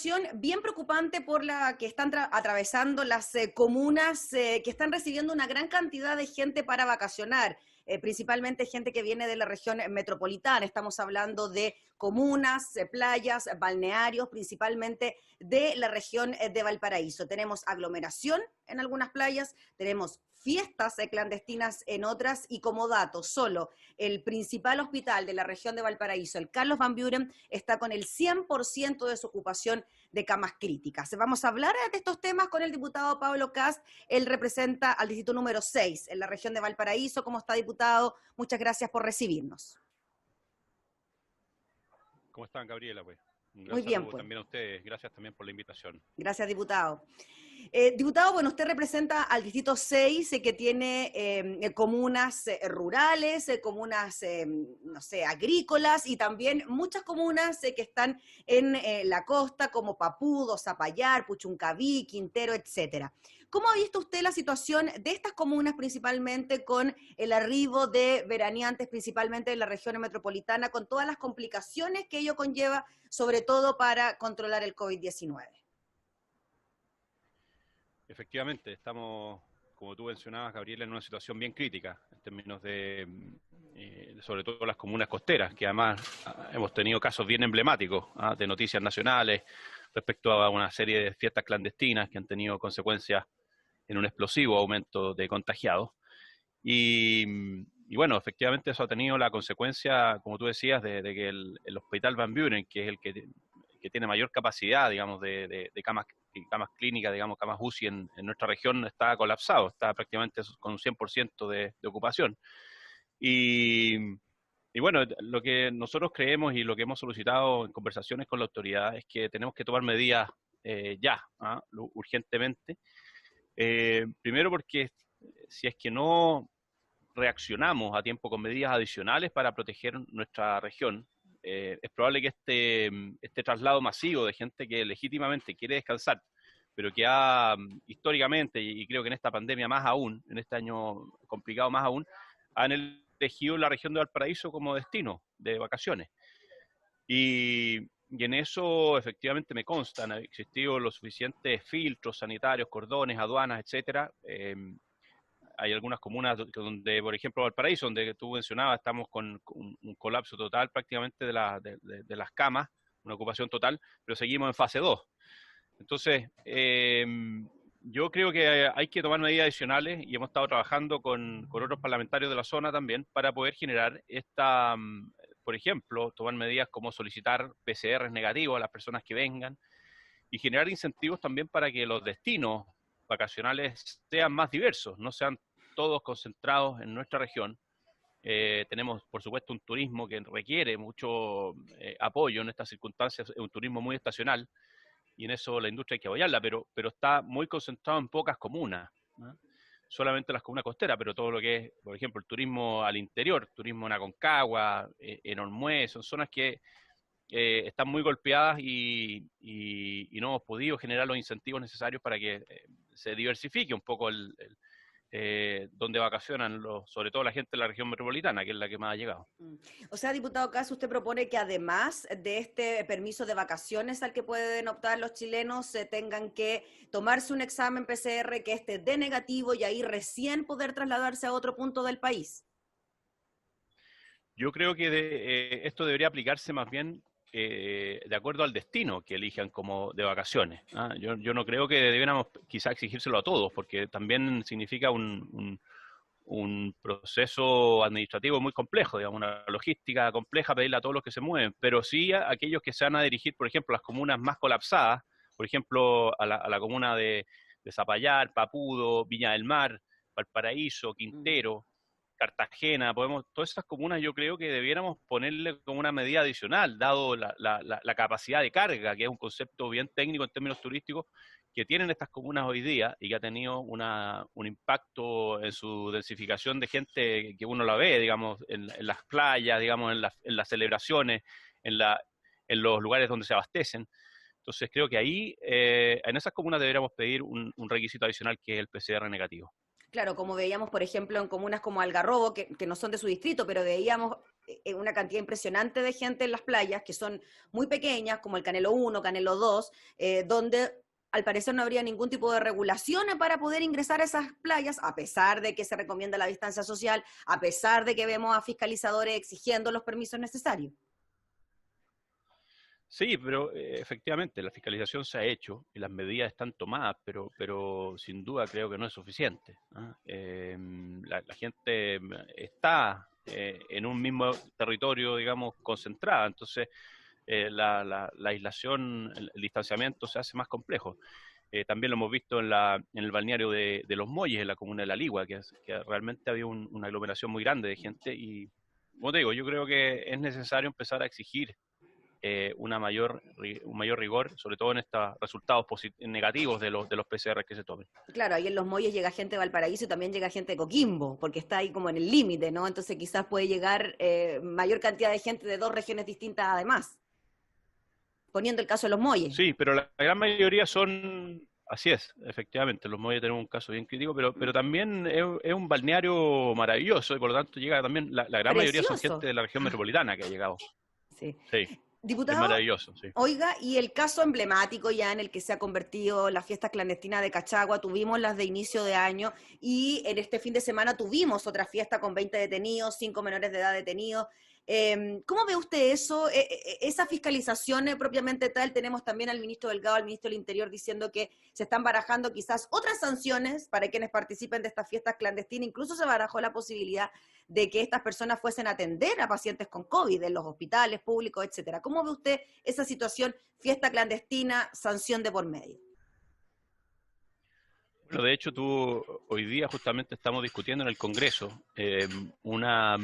situación bien preocupante por la que están atravesando las comunas que están recibiendo una gran cantidad de gente para vacacionar, principalmente gente que viene de la región metropolitana. Estamos hablando de comunas, playas, balnearios, principalmente de la región de Valparaíso. Tenemos aglomeración en algunas playas, tenemos fiestas clandestinas en otras, y como dato, solo el principal hospital de la región de Valparaíso, el Carlos Van Buren, está con el 100% de su ocupación de camas críticas. Vamos a hablar de estos temas con el diputado Pablo Kast. Él representa al distrito número 6 en la región de Valparaíso. ¿Cómo está, diputado? Muchas gracias por recibirnos. ¿Cómo están, Gabriela? Pues un gran Muy bien, saludo pues. también a ustedes. Gracias también por la invitación. Gracias, diputado. Diputado, bueno, usted representa al distrito 6, que tiene comunas rurales, comunas, no sé, agrícolas, y también muchas comunas que están en la costa, como Papudo, Zapallar, Puchuncaví, Quintero, etcétera. ¿Cómo ha visto usted la situación de estas comunas, principalmente con el arribo de veraneantes, principalmente en la región metropolitana, con todas las complicaciones que ello conlleva, sobre todo para controlar el COVID-19? Efectivamente, estamos, como tú mencionabas, Gabriela, en una situación bien crítica en términos de, sobre todo las comunas costeras, que además hemos tenido casos bien emblemáticos de noticias nacionales respecto a una serie de fiestas clandestinas que han tenido consecuencias en un explosivo aumento de contagiados. Y bueno, efectivamente eso ha tenido la consecuencia, como tú decías, de que el Hospital Van Buren, que es el que tiene mayor capacidad, digamos, de camas clínicas, digamos, camas UCI en nuestra región, está colapsado, está prácticamente con un 100% de ocupación. Y, y bueno, lo que nosotros creemos y lo que hemos solicitado en conversaciones con la autoridad es que tenemos que tomar medidas urgentemente. Primero porque si es que no reaccionamos a tiempo con medidas adicionales para proteger nuestra región, es probable que este traslado masivo de gente que legítimamente quiere descansar, pero que ha históricamente, y creo que en esta pandemia más aún, en este año complicado más aún, han elegido la región de Valparaíso como destino de vacaciones. Y en eso efectivamente me consta, han existido los suficientes filtros sanitarios, cordones, aduanas, etcétera. Hay algunas comunas donde, por ejemplo, Valparaíso, donde tú mencionabas, estamos con un colapso total prácticamente de las camas, una ocupación total, pero seguimos en fase 2. Entonces, yo creo que hay que tomar medidas adicionales y hemos estado trabajando con otros parlamentarios de la zona también para poder generar por ejemplo, tomar medidas como solicitar PCR negativos a las personas que vengan y generar incentivos también para que los destinos vacacionales sean más diversos, no sean todos concentrados en nuestra región. Tenemos, por supuesto, un turismo que requiere mucho apoyo en estas circunstancias, es un turismo muy estacional, y en eso la industria hay que apoyarla, pero está muy concentrado en pocas comunas, ¿no? Solamente las comunas costeras, pero todo lo que es, por ejemplo, el turismo al interior, turismo en Aconcagua, en Olmué, son zonas que están muy golpeadas y no hemos podido generar los incentivos necesarios para que se diversifique un poco donde vacacionan, sobre todo la gente de la región metropolitana, que es la que más ha llegado. O sea, diputado Kast, usted propone que además de este permiso de vacaciones al que pueden optar los chilenos, tengan que tomarse un examen PCR que esté de negativo y ahí recién poder trasladarse a otro punto del país. Yo creo que esto debería aplicarse más bien de acuerdo al destino que elijan como de vacaciones. Yo no creo que debiéramos quizá exigírselo a todos, porque también significa un proceso administrativo muy complejo, digamos, una logística compleja pedirle a todos los que se mueven, pero sí a aquellos que se van a dirigir, por ejemplo, a las comunas más colapsadas, por ejemplo, a la comuna de Zapallar, Papudo, Viña del Mar, Valparaíso, Quintero, Cartagena, todas esas comunas yo creo que debiéramos ponerle como una medida adicional, dado la capacidad de carga, que es un concepto bien técnico en términos turísticos, que tienen estas comunas hoy día y que ha tenido un impacto en su densificación de gente que uno la ve, digamos, en las playas, digamos, en las celebraciones, en los lugares donde se abastecen. Entonces creo que ahí, en esas comunas deberíamos pedir un requisito adicional que es el PCR negativo. Claro, como veíamos, por ejemplo, en comunas como Algarrobo, que no son de su distrito, pero veíamos una cantidad impresionante de gente en las playas, que son muy pequeñas, como el Canelo 1, Canelo 2, donde al parecer no habría ningún tipo de regulación para poder ingresar a esas playas, a pesar de que se recomienda la distancia social, a pesar de que vemos a fiscalizadores exigiendo los permisos necesarios. Sí, pero efectivamente la fiscalización se ha hecho y las medidas están tomadas, pero sin duda creo que no es suficiente. ¿Ah? La gente está en un mismo territorio, digamos, concentrada, entonces la aislación, el distanciamiento se hace más complejo. También lo hemos visto en el balneario de Los Molles, en la comuna de La Ligua, que realmente había una aglomeración muy grande de gente y, como te digo, yo creo que es necesario empezar a exigir un mayor rigor, sobre todo en estos resultados negativos de los PCR que se tomen. Claro, ahí en Los Molles llega gente de Valparaíso y también llega gente de Coquimbo, porque está ahí como en el límite, ¿no? Entonces quizás puede llegar mayor cantidad de gente de dos regiones distintas además, poniendo el caso de Los Molles. Sí, pero la gran mayoría son, así es, efectivamente, los Molles tenemos un caso bien crítico, pero también es un balneario maravilloso y por lo tanto llega también, la gran mayoría son Precioso. gente de la región metropolitana que ha llegado. Sí. Sí, es Diputado, maravilloso, sí. oiga, y el caso emblemático ya en el que se ha convertido la fiesta clandestina de Cachagua, tuvimos las de inicio de año y en este fin de semana tuvimos otra fiesta con 20 detenidos, 5 menores de edad detenidos. ¿Cómo ve usted eso? Esa fiscalización propiamente tal, tenemos también al ministro Delgado, al ministro del Interior, diciendo que se están barajando quizás otras sanciones para quienes participen de estas fiestas clandestinas. Incluso se barajó la posibilidad de que estas personas fuesen a atender a pacientes con COVID en los hospitales públicos, etcétera. ¿Cómo ve usted esa situación, fiesta clandestina, sanción de por medio? Bueno, de hecho, hoy día justamente estamos discutiendo en el Congreso una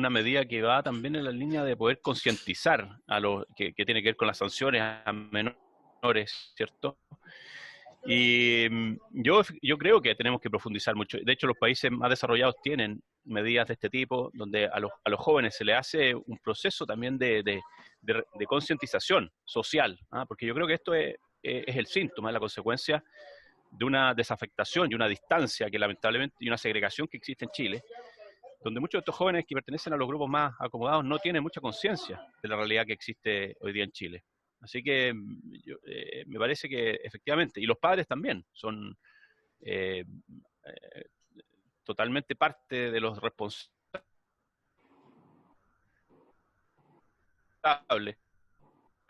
medida que va también en la línea de poder concientizar a los que tiene que ver con las sanciones a menores, ¿cierto? Y yo creo que tenemos que profundizar mucho. De hecho, los países más desarrollados tienen medidas de este tipo, donde a los jóvenes se les hace un proceso también de concientización social, ¿ah? Porque yo creo que esto es el síntoma, es la consecuencia de una desafectación y una distancia que lamentablemente y una segregación que existe en Chile, donde muchos de estos jóvenes que pertenecen a los grupos más acomodados no tienen mucha conciencia de la realidad que existe hoy día en Chile. Así que me parece que efectivamente, y los padres también son eh, eh, totalmente parte de los responsables,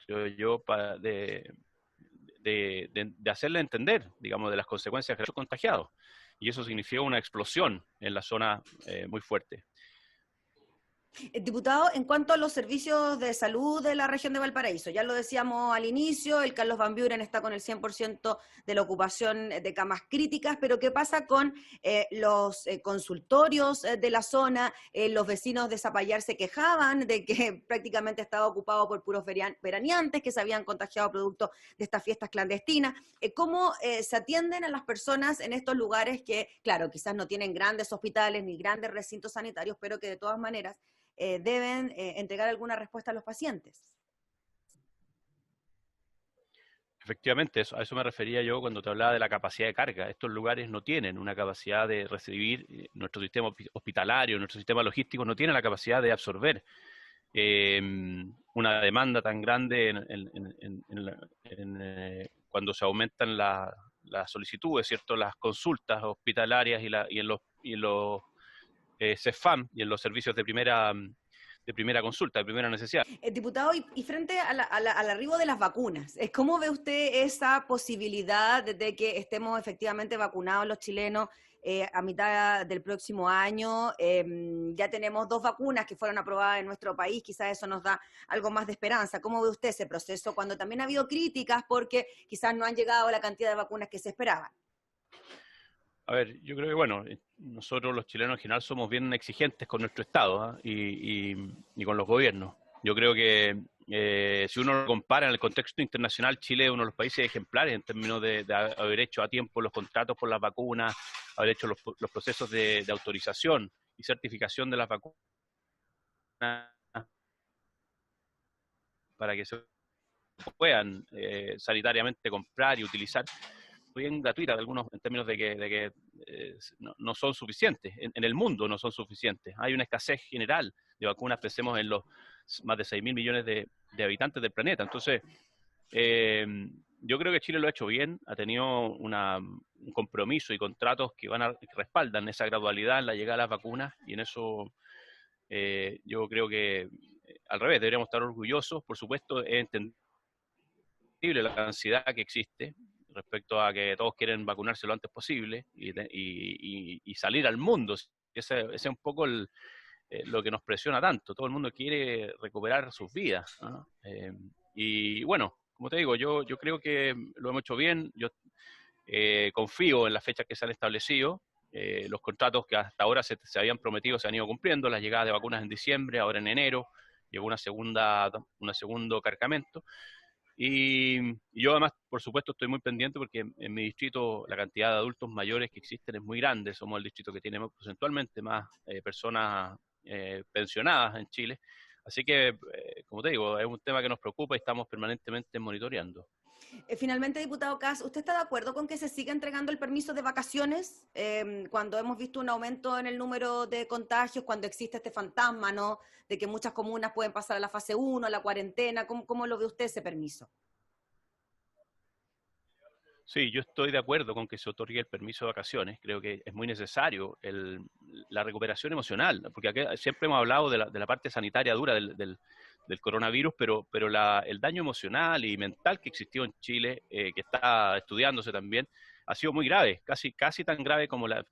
creo yo, de hacerle entender, digamos, de las consecuencias de los contagiados. Y eso significa una explosión en la zona muy fuerte. Diputado, en cuanto a los servicios de salud de la región de Valparaíso, ya lo decíamos al inicio, el Carlos Van Buren está con el 100% de la ocupación de camas críticas, pero ¿qué pasa con los consultorios de la zona? Los vecinos de Zapallar se quejaban de que prácticamente estaba ocupado por puros veraneantes que se habían contagiado producto de estas fiestas clandestinas. ¿Cómo se atienden a las personas en estos lugares que, claro, quizás no tienen grandes hospitales ni grandes recintos sanitarios, pero que de todas maneras deben entregar alguna respuesta a los pacientes? Efectivamente, a eso me refería yo cuando te hablaba de la capacidad de carga. Estos lugares no tienen una capacidad de recibir, nuestro sistema hospitalario, nuestro sistema logístico no tiene la capacidad de absorber eh, una demanda tan grande cuando se aumentan las solicitudes, ¿cierto? Las consultas hospitalarias y en los CEFAM y en los servicios de primera consulta, de primera necesidad. Diputado, y frente al arribo de las vacunas, ¿cómo ve usted esa posibilidad de que estemos efectivamente vacunados los chilenos a mitad del próximo año? Ya tenemos 2 vacunas que fueron aprobadas en nuestro país, quizás eso nos da algo más de esperanza. ¿Cómo ve usted ese proceso cuando también ha habido críticas porque quizás no han llegado la cantidad de vacunas que se esperaban? A ver, yo creo que, bueno, nosotros los chilenos en general somos bien exigentes con nuestro Estado, ¿ah? Y con los gobiernos. Yo creo que si uno lo compara en el contexto internacional, Chile es uno de los países ejemplares en términos de haber hecho a tiempo los contratos por las vacunas, haber hecho los procesos de autorización y certificación de las vacunas para que se puedan sanitariamente comprar y utilizar bien gratuita, algunos en términos de que no son suficientes, en el mundo no son suficientes. Hay una escasez general de vacunas, pensemos en los más de 6.000 millones de habitantes del planeta. Entonces, yo creo que Chile lo ha hecho bien, ha tenido un compromiso y contratos que respaldan esa gradualidad en la llegada de las vacunas, y en eso yo creo que al revés, deberíamos estar orgullosos. Por supuesto, es entendible la ansiedad que existe respecto a que todos quieren vacunarse lo antes posible y salir al mundo. Ese es un poco lo que nos presiona tanto. Todo el mundo quiere recuperar sus vidas, ¿no? Y bueno, como te digo, yo creo que lo hemos hecho bien. Yo confío en las fechas que se han establecido. Los contratos que hasta ahora se habían prometido se han ido cumpliendo. La llegada de vacunas en diciembre, ahora en enero, llegó un segundo cargamento. Y yo además, por supuesto, estoy muy pendiente porque en mi distrito la cantidad de adultos mayores que existen es muy grande. Somos el distrito que tiene porcentualmente más personas pensionadas en Chile. Así que, como te digo, es un tema que nos preocupa y estamos permanentemente monitoreando. Finalmente, diputado Kass, ¿usted está de acuerdo con que se siga entregando el permiso de vacaciones cuando hemos visto un aumento en el número de contagios, cuando existe este fantasma, ¿no?, de que muchas comunas pueden pasar a la fase 1, a la cuarentena? ¿Cómo lo ve usted ese permiso? Sí, yo estoy de acuerdo con que se otorgue el permiso de vacaciones. Creo que es muy necesario la recuperación emocional, porque aquí siempre hemos hablado de la parte sanitaria dura del coronavirus, pero el daño emocional y mental que existió en Chile, que está estudiándose también, ha sido muy grave, casi tan grave como la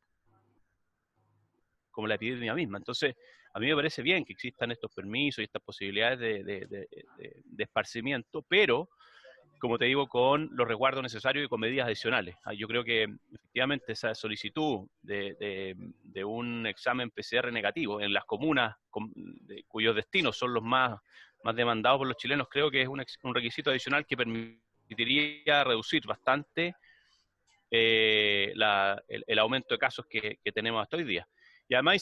epidemia misma. Entonces, a mí me parece bien que existan estos permisos y estas posibilidades de esparcimiento, pero, como te digo, con los resguardos necesarios y con medidas adicionales. Yo creo que efectivamente esa solicitud de un examen PCR negativo en las comunas cuyos destinos son los más demandados por los chilenos, creo que es un requisito adicional que permitiría reducir bastante el aumento de casos que tenemos hasta hoy día. Y además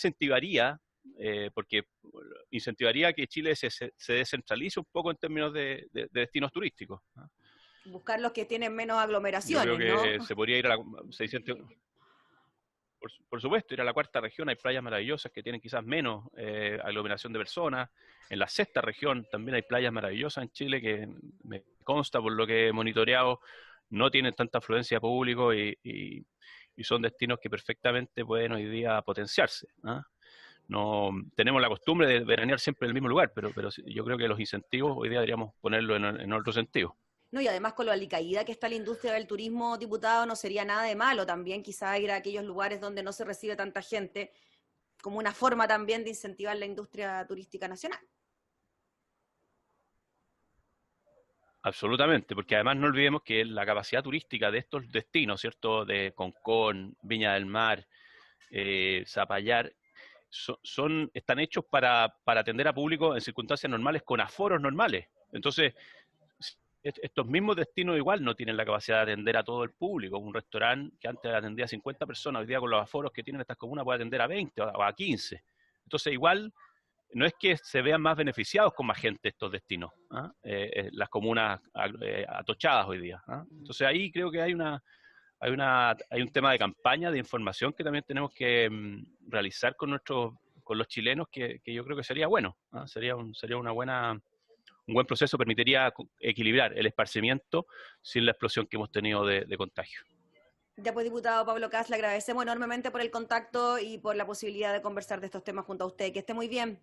incentivaría que Chile se descentralice un poco en términos de destinos turísticos, ¿no? Buscar los que tienen menos Yo creo aglomeraciones, que ¿no? se podría ir a por supuesto, ir a la cuarta región. Hay playas maravillosas que tienen quizás menos aglomeración de personas. En la sexta región también hay playas maravillosas en Chile que me consta, por lo que he monitoreado, no tienen tanta afluencia de público y son destinos que perfectamente pueden hoy día potenciarse, ¿no? No tenemos la costumbre de veranear siempre en el mismo lugar, pero yo creo que los incentivos hoy día deberíamos ponerlo en otro sentido. No, y además con lo alicaída que está la industria del turismo, diputado, no sería nada de malo también quizá ir a aquellos lugares donde no se recibe tanta gente, como una forma también de incentivar la industria turística nacional. Absolutamente, porque además no olvidemos que la capacidad turística de estos destinos, ¿cierto?, de Concón, Viña del Mar, Zapallar, están hechos para atender a público en circunstancias normales, con aforos normales. Entonces, estos mismos destinos igual no tienen la capacidad de atender a todo el público. Un restaurante que antes atendía a 50 personas, hoy día con los aforos que tienen estas comunas puede atender a 20 o a 15. Entonces, igual, no es que se vean más beneficiados con más gente estos destinos, ¿ah? Las comunas atochadas hoy día, ¿ah? Entonces, ahí creo que hay un tema de campaña, de información que también tenemos que realizar con los chilenos, que yo creo que sería bueno, ¿ah? Sería un buen proceso, permitiría equilibrar el esparcimiento sin la explosión que hemos tenido de contagio. Ya pues, diputado Pablo Kass, le agradecemos enormemente por el contacto y por la posibilidad de conversar de estos temas junto a usted. Que esté muy bien.